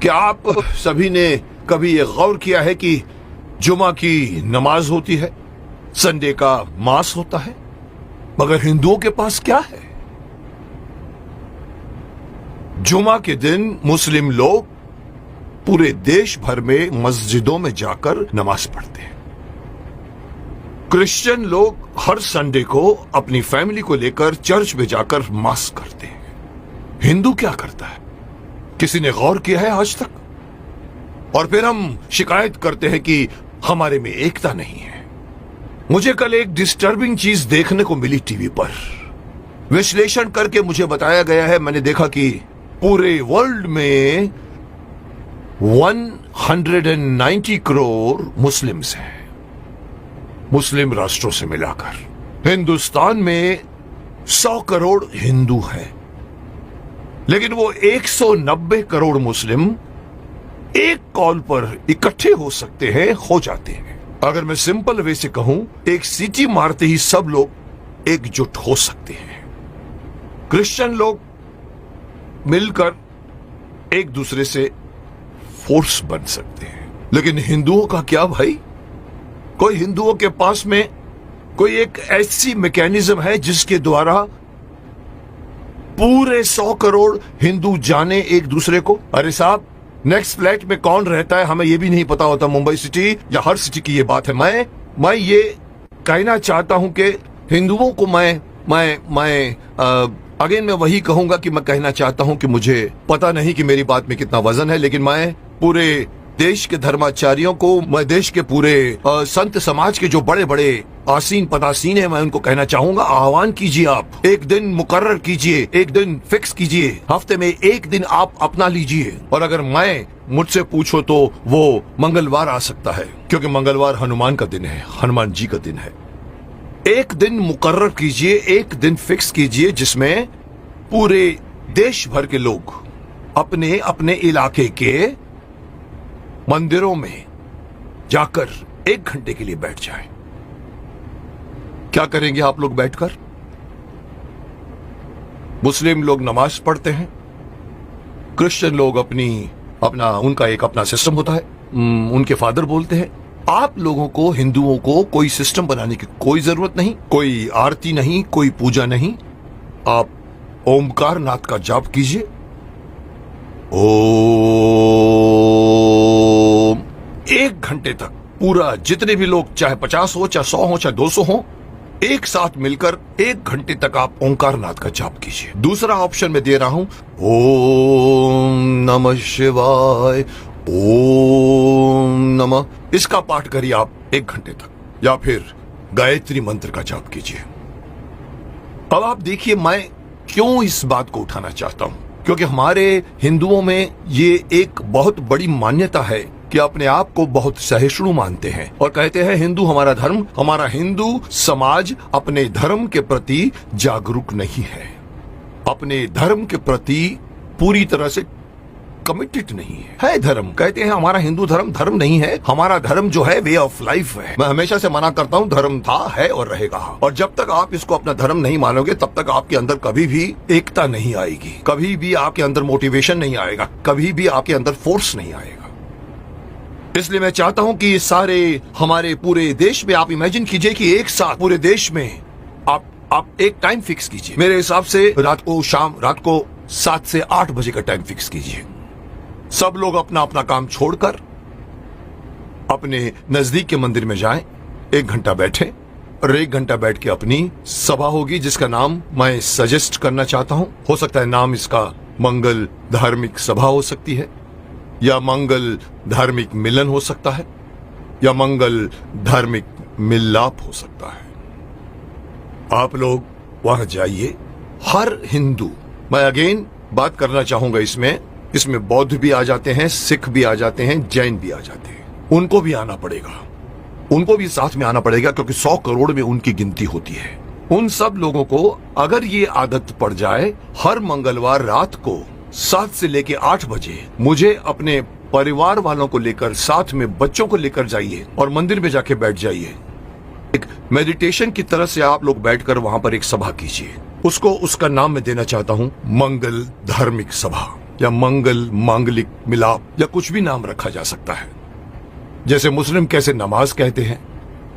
क्या आप सभी ने कभी ये गौर किया है कि जुमा की नमाज होती है, संडे का मास होता है, मगर हिंदुओं के पास क्या है? जुमा के दिन मुस्लिम लोग पूरे देश भर में मस्जिदों में जाकर नमाज पढ़ते हैं। क्रिश्चियन लोग हर संडे को अपनी फैमिली को लेकर चर्च में जाकर मास करते हैं। हिंदू क्या करता है? किसी ने गौर किया है आज तक? और फिर हम शिकायत करते हैं कि हमारे में एकता नहीं है। मुझे कल एक डिस्टर्बिंग चीज देखने को मिली टीवी पर। विश्लेषण करके मुझे बताया गया है, मैंने देखा कि पूरे वर्ल्ड में 190 करोड़ मुस्लिम्स हैं, मुस्लिम राष्ट्रों से मिलाकर। हिंदुस्तान में 100 करोड़ हिंदू हैं, लेकिन वो 190 करोड़ मुस्लिम एक कॉल पर इकट्ठे हो सकते हैं, हो जाते हैं। अगर मैं सिंपल वे से कहूं, एक सीटी मारते ही सब लोग एकजुट हो सकते हैं। क्रिश्चियन लोग मिलकर एक दूसरे से फोर्स बन सकते हैं, लेकिन हिंदुओं का क्या भाई? कोई हिंदुओं के पास में कोई एक ऐसी मैकेनिज्म है जिसके द्वारा पूरे 100 करोड़ हिंदू जाने एक दूसरे को? अरे साहब, नेक्स्ट फ्लैट में कौन रहता है हमें ये भी नहीं पता होता। मुंबई सिटी या हर सिटी की ये बात है। मैं ये कहना चाहता हूं कि हिंदुओं को अगेन मैं वही कहूंगा कि मैं कहना चाहता हूं कि मुझे पता नहीं कि मेरी बात में कितना वजन है, लेकिन मैं पूरे देश के धर्माचार्यों को, मैं देश के पूरे संत समाज के जो बड़े बड़े आसीन पदासीन है, मैं उनको कहना चाहूंगा, आह्वान कीजिए, आप एक दिन मुकर्रर कीजिए, एक दिन फिक्स कीजिए, हफ्ते में एक दिन आप अपना लीजिए। और अगर मुझसे पूछो तो वो मंगलवार आ सकता है, क्योंकि मंगलवार हनुमान का दिन है, हनुमान जी का दिन है। एक दिन मुकर्रर कीजिए, एक दिन फिक्स कीजिए, जिसमें पूरे देश भर के लोग अपने अपने इलाके के मंदिरों में जाकर 1 घंटे के लिए बैठ जाएं। क्या करेंगे आप लोग बैठकर? मुस्लिम लोग नमाज पढ़ते हैं, क्रिश्चियन लोग उनका एक अपना सिस्टम होता है, उनके फादर बोलते हैं। आप लोगों को, हिंदुओं को, कोई सिस्टम बनाने की कोई जरूरत नहीं, कोई आरती नहीं, कोई पूजा नहीं। आप ओमकार नाथ का जाप कीजिए। ओम 1 घंटे तक पूरा, जितने भी लोग, चाहे 50 हो, चाहे 100 हो, चाहे 200 हो, एक साथ मिलकर 1 घंटे तक आप ओंकार नाथ का जाप कीजिए। दूसरा ऑप्शन मैं दे रहा हूं, ओम नमः शिवाय, ओम नमः, इसका पाठ करिए आप 1 घंटे तक, या फिर गायत्री मंत्र का जाप कीजिए। अब आप देखिए मैं क्यों इस बात को उठाना चाहता हूं, क्योंकि हमारे हिंदुओं में ये एक बहुत बड़ी मान्यता है कि अपने आप को बहुत सहिष्णु मानते हैं और कहते हैं हिंदू हमारा धर्म, हमारा हिंदू समाज अपने धर्म के प्रति जागरूक नहीं है, अपने धर्म के प्रति पूरी तरह से कमिटेड नहीं है धर्म। कहते हैं हमारा हिंदू धर्म धर्म नहीं है, हमारा धर्म जो है वे ऑफ लाइफ है। मैं हमेशा से मना करता हूँ, धर्म था, है और रहेगा। और जब तक आप इसको अपना धर्म नहीं मानोगे, तब तक आपके अंदर कभी भी एकता नहीं आएगी, कभी भी आपके अंदर मोटिवेशन नहीं आएगा, कभी भी आपके अंदर फोर्स नहीं आएगा। इसलिए मैं चाहता हूं कि सारे हमारे पूरे देश में आप इमेजिन कीजिए कि एक साथ पूरे देश में आप एक टाइम फिक्स कीजिए। मेरे हिसाब से रात को 7 से 8 बजे का टाइम फिक्स कीजिए। सब लोग अपना अपना काम छोड़कर अपने नजदीक के मंदिर में जाएं, 1 घंटा बैठे और 1 घंटा बैठ के अपनी सभा होगी, जिसका नाम मैं सजेस्ट करना चाहता हूं। हो सकता है नाम इसका मंगल धार्मिक सभा हो सकती है, या मंगल धार्मिक मिलन हो सकता है, या मंगल धार्मिक मिलाप हो सकता है। आप लोग वहां जाइए। हर हिंदू, मैं अगेन बात करना चाहूंगा, इसमें बौद्ध भी आ जाते हैं, सिख भी आ जाते हैं, जैन भी आ जाते हैं, उनको भी आना पड़ेगा, उनको भी साथ में आना पड़ेगा, क्योंकि 100 करोड़ में उनकी गिनती होती है। उन सब लोगों को अगर ये आदत पड़ जाए, हर मंगलवार रात को 7 से लेके 8 बजे मुझे अपने परिवार वालों को लेकर, साथ में बच्चों को लेकर जाइए और मंदिर में जाके बैठ जाइए। एक मेडिटेशन की तरह से आप लोग बैठकर वहां पर एक सभा कीजिए। उसका नाम मैं देना चाहता हूं मंगल धार्मिक सभा। या मंगल, मांगलिक, मिलाप या कुछ भी नाम रखा जा सकता है। जैसे मुस्लिम कैसे नमाज कहते हैं,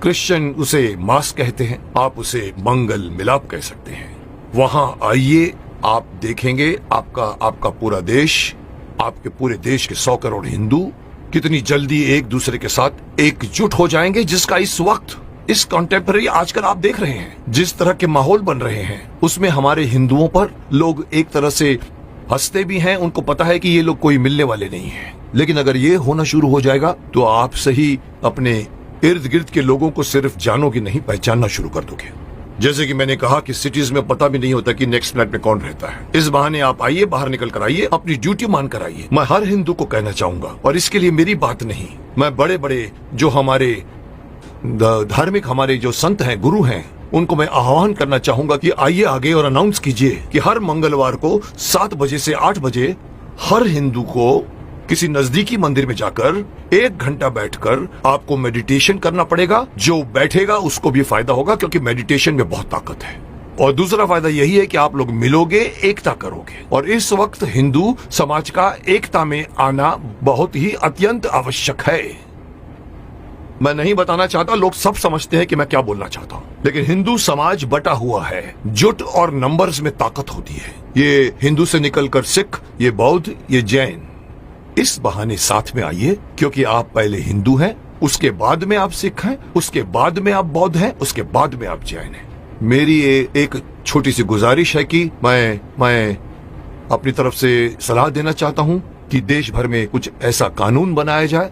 क्रिश्चियन उसे मास कहते हैं, आप उसे मंगल मिलाप कह सकते हैं। वहां आइए, आप देखेंगे आपका पूरा देश, आपके पूरे देश के 100 करोड़ हिंदू कितनी जल्दी एक दूसरे के साथ एकजुट हो जाएंगे, जिसका इस वक्त, इस कॉन्टेम्पररी आजकल आप देख रहे हैं जिस तरह के माहौल बन रहे हैं, उसमें हमारे हिंदुओं पर लोग एक तरह से हंसते भी हैं। उनको पता है कि ये लोग कोई मिलने वाले नहीं हैं। लेकिन अगर ये होना शुरू हो जाएगा तो आप सही अपने इर्द गिर्द के लोगों को सिर्फ जानोगे नहीं, पहचानना शुरू कर दोगे। जैसे कि मैंने कहा कि सिटीज में पता भी नहीं होता कि नेक्स्ट फ्लैट में कौन रहता है। इस बहाने आप आइए, बाहर निकल कर आइए, अपनी ड्यूटी मान कर आइए। मैं हर हिंदू को कहना चाहूंगा, और इसके लिए मेरी बात नहीं, मैं बड़े बड़े जो हमारे धार्मिक हमारे जो संत हैं, गुरु हैं, उनको मैं आह्वान करना चाहूंगा कि आइए आगे और अनाउंस कीजिए कि हर मंगलवार को 7 बजे से 8 बजे हर हिंदू को किसी नजदीकी मंदिर में जाकर 1 घंटा बैठकर आपको मेडिटेशन करना पड़ेगा। जो बैठेगा उसको भी फायदा होगा, क्योंकि मेडिटेशन में बहुत ताकत है। और दूसरा फायदा यही है कि आप लोग मिलोगे, एकता करोगे। और इस वक्त हिंदू समाज का एकता में आना बहुत ही अत्यंत आवश्यक है। मैं नहीं बताना चाहता, लोग सब समझते हैं कि मैं क्या बोलना चाहता हूं, लेकिन हिंदू समाज बटा हुआ है। जुट और नंबर्स में ताकत होती है। ये हिंदू से निकलकर सिख, ये बौद्ध, ये जैन, इस बहाने साथ में आइए, क्योंकि आप पहले हिंदू हैं, उसके बाद में आप सिख हैं, उसके बाद में आप बौद्ध हैं, उसके बाद में आप जैन हैं। मेरी एक छोटी सी गुजारिश है कि मैं अपनी तरफ से सलाह देना चाहता हूं कि देश भर में कुछ ऐसा कानून बनाया जाए।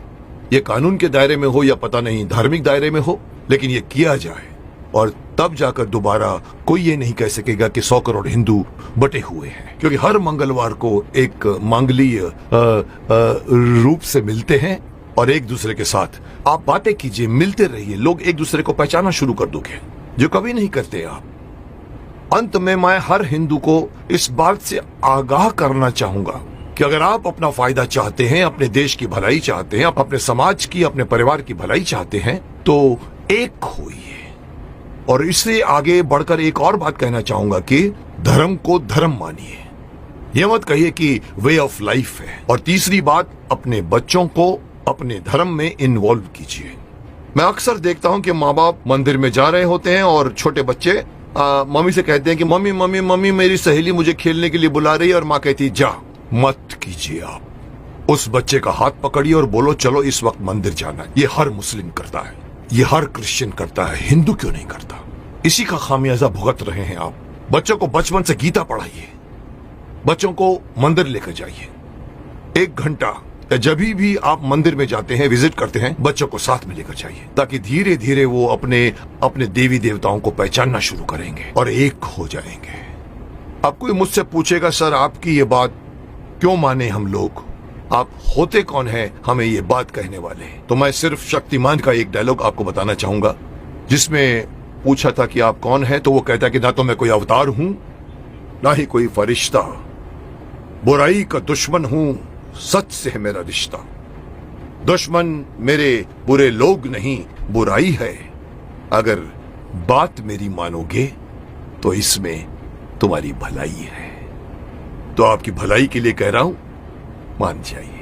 ये कानून के दायरे में हो या पता नहीं धार्मिक दायरे में हो, लेकिन ये किया जाए, और तब जाकर दोबारा कोई ये नहीं कह सकेगा कि 100 करोड़ हिंदू बटे हुए हैं। क्योंकि हर मंगलवार को एक मांगलीय रूप से मिलते हैं और एक दूसरे के साथ आप बातें कीजिए, मिलते रहिए, लोग एक दूसरे को पहचानना शुरू कर दोगे, जो कभी नहीं करते आप। अंत में मैं हर हिंदू को इस बात से आगाह करना चाहूंगा कि अगर आप अपना फायदा चाहते हैं, अपने देश की भलाई चाहते हैं, अपने समाज की, अपने परिवार की भलाई चाहते हैं, तो एक होइए। और इससे आगे बढ़कर एक और बात कहना चाहूंगा कि धर्म को धर्म मानिए, यह मत कहिए कि वे ऑफ लाइफ है। और तीसरी बात, अपने बच्चों को अपने धर्म में इन्वॉल्व कीजिए। मैं अक्सर देखता हूं कि माँ बाप मंदिर में जा रहे होते हैं और छोटे बच्चे मम्मी से कहते हैं कि मम्मी मम्मी मम्मी मेरी सहेली मुझे खेलने के लिए बुला रही है, और माँ कहती है जा मत कीजिए। आप उस बच्चे का हाथ पकड़िए और बोलो चलो इस वक्त मंदिर जाना है। ये हर मुस्लिम करता है, ये हर क्रिश्चियन करता है, हिंदू क्यों नहीं करता? इसी का खामियाजा भुगत रहे हैं आप। बच्चों को बचपन से गीता पढ़ाइए, बच्चों को मंदिर लेकर जाइए। 1 घंटा या जब भी आप मंदिर में जाते हैं, विजिट करते हैं, बच्चों को साथ में लेकर जाइए, ताकि धीरे धीरे वो अपने देवी देवताओं को पहचानना शुरू करेंगे और एक हो जाएंगे। अब कोई मुझसे पूछेगा सर आपकी ये बात क्यों माने हम लोग, आप होते कौन हैं हमें ये बात कहने वाले? तो मैं सिर्फ शक्तिमान का एक डायलॉग आपको बताना चाहूंगा, जिसमें पूछा था कि आप कौन हैं, तो वो कहता है कि ना तो मैं कोई अवतार हूं, ना ही कोई फरिश्ता, बुराई का दुश्मन हूं, सच से है मेरा रिश्ता। दुश्मन मेरे बुरे लोग नहीं, बुराई है। अगर बात मेरी मानोगे तो इसमें तुम्हारी भलाई है। तो आपकी भलाई के लिए कह रहा हूं, मान जाइए।